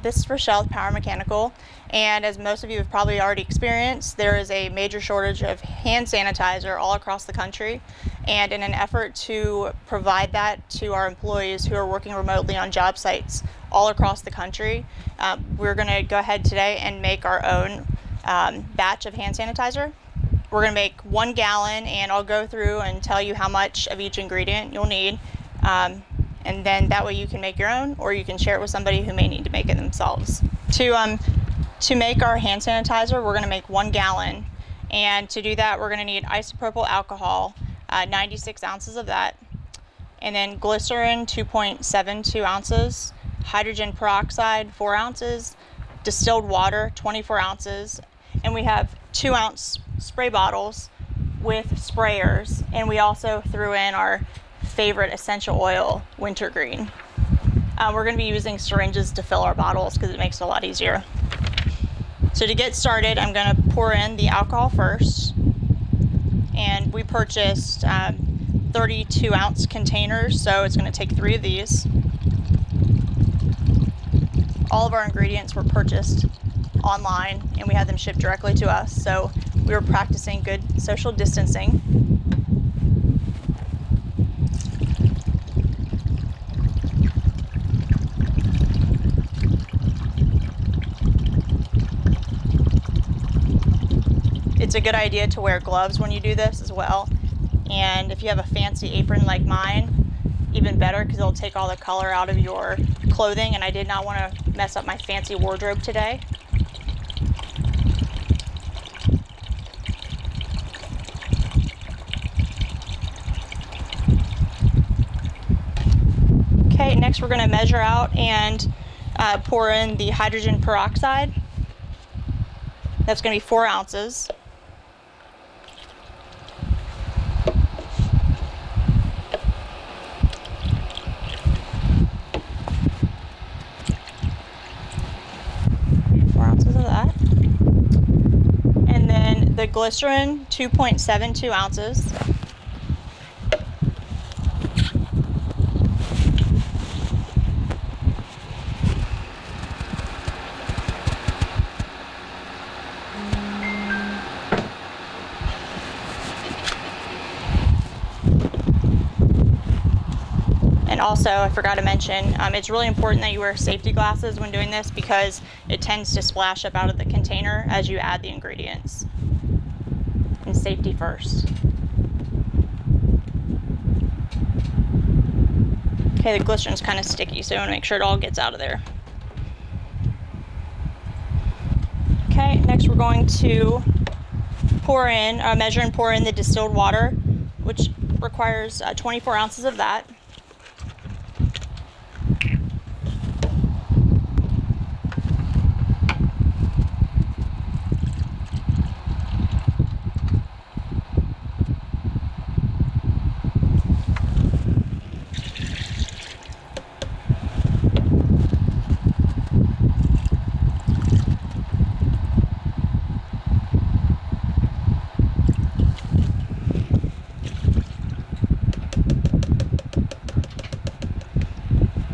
this is Rochelle with Power Mechanical, and as most of you have probably already experienced, there is a major shortage of hand sanitizer all across the country, and in an effort to provide that to our employees who are working remotely on job sites all across the country, we're going to go ahead today and make our own batch of hand sanitizer. We're going to make 1 gallon, and I'll go through and tell you how much of each ingredient you'll need. And then that way you can make your own, or you can share it with somebody who may need to make it themselves. To make our hand sanitizer, we're going to make 1 gallon, and to do that we're going to need isopropyl alcohol, 96 ounces of that, and then glycerin 2.72 ounces, hydrogen peroxide 4 ounces, distilled water 24 ounces, and we have 2-ounce spray bottles with sprayers, and we also threw in our favorite essential oil, wintergreen. We're going to be using syringes to fill our bottles because it makes it a lot easier. So to get started, I'm going to pour in the alcohol first, and we purchased 32-ounce containers, so it's going to take 3 of these. All of our ingredients were purchased online, and we had them shipped directly to us, so we were practicing good social distancing. It's a good idea to wear gloves when you do this as well, and if you have a fancy apron like mine, even better, because it'll take all the color out of your clothing, and I did not want to mess up my fancy wardrobe today. Okay, next we're going to measure out and pour in the hydrogen peroxide. That's going to be 4 ounces. And then the glycerin, 2.72 ounces. And also, I forgot to mention, it's really important that you wear safety glasses when doing this because it tends to splash up out of the container as you add the ingredients. And safety first. Okay, the glycerin's kind of sticky, so I want to make sure it all gets out of there. Okay, next we're going to measure and pour in the distilled water, which requires 24 ounces of that.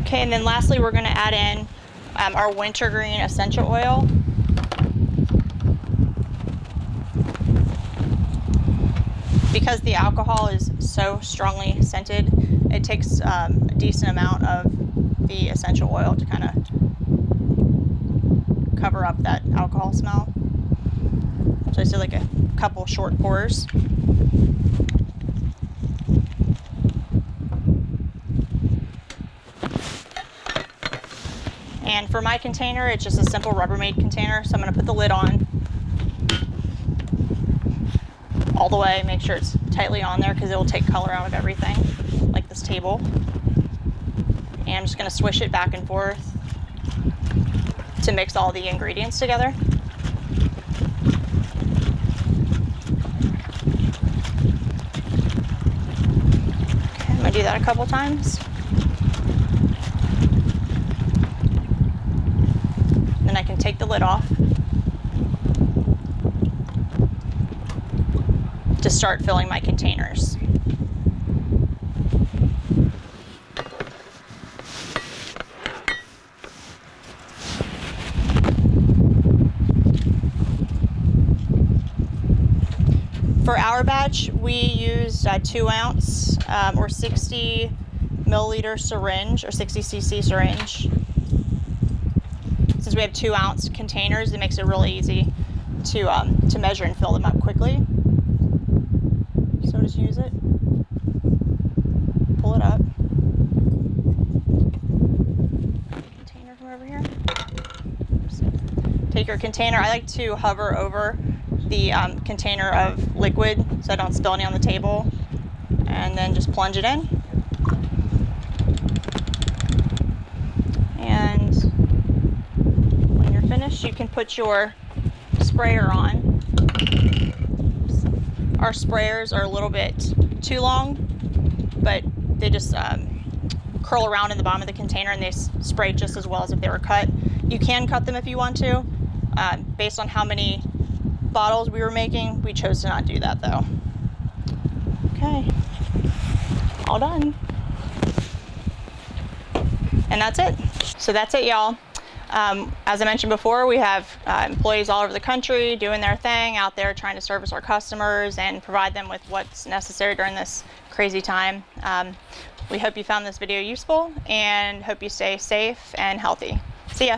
Okay, and then lastly, we're going to add in our wintergreen essential oil. Because the alcohol is so strongly scented, it takes a decent amount of the essential oil to kind of cover up that alcohol smell. So I did like a couple short pours. And for my container, it's just a simple Rubbermaid container, so I'm going to put the lid on all the way, make sure it's tightly on there because it will take color out of everything, like this table. And I'm just going to swish it back and forth to mix all the ingredients together. Okay, I'm going to do that a couple times. Then I can take the lid off to start filling my containers. For our batch, we used a 2-ounce or 60 milliliter syringe or 60 cc syringe. Since we have 2-ounce containers, it makes it really easy to measure and fill them up quickly. So just use it, pull it up. Container from over here. Take your container. I like to hover over the container of liquid so I don't spill any on the table, and then just plunge it in. And when you're finished, you can put your sprayer on. Our sprayers are a little bit too long, but they just curl around in the bottom of the container and they spray just as well as if they were cut. You can cut them if you want to. Based on how many bottles we were making, we chose to not do that though. Okay, all done. And that's it. So that's it, y'all. As I mentioned before, we have employees all over the country doing their thing out there trying to service our customers and provide them with what's necessary during this crazy time. We hope you found this video useful and hope you stay safe and healthy. See ya.